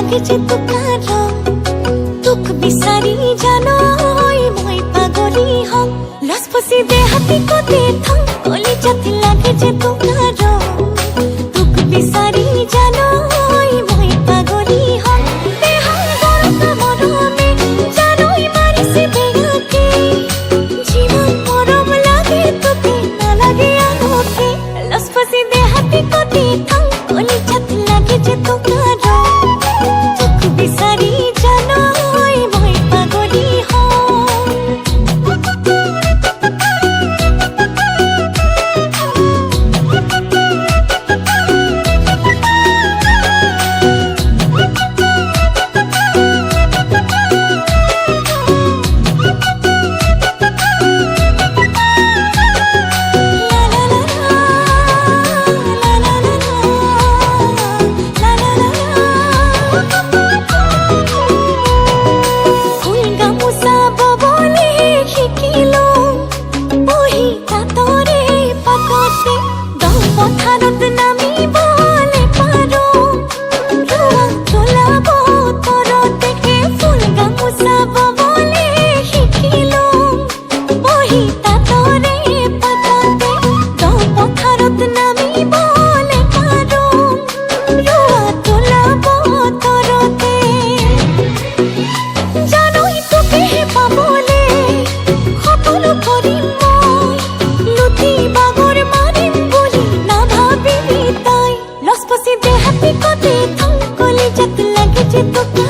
লাগে যে তুকার তুক বিসারি জানই মই পাগলি হম লসপসি দে হাতি কোতে থম কলি জাতি লাগে যে তুকার তুক বিসারি জানই মই পাগলি হম দেহা গরকা মরমে জানই মারিসে বেগাকে জীবন মরম লাগে তোকে না লাগে আলোকে লসপসি দে হাতি কোতে থম কলি জাতি লাগে যে তুকার लसपसी दे हाथी को दे थम कोली जत लगे जे तो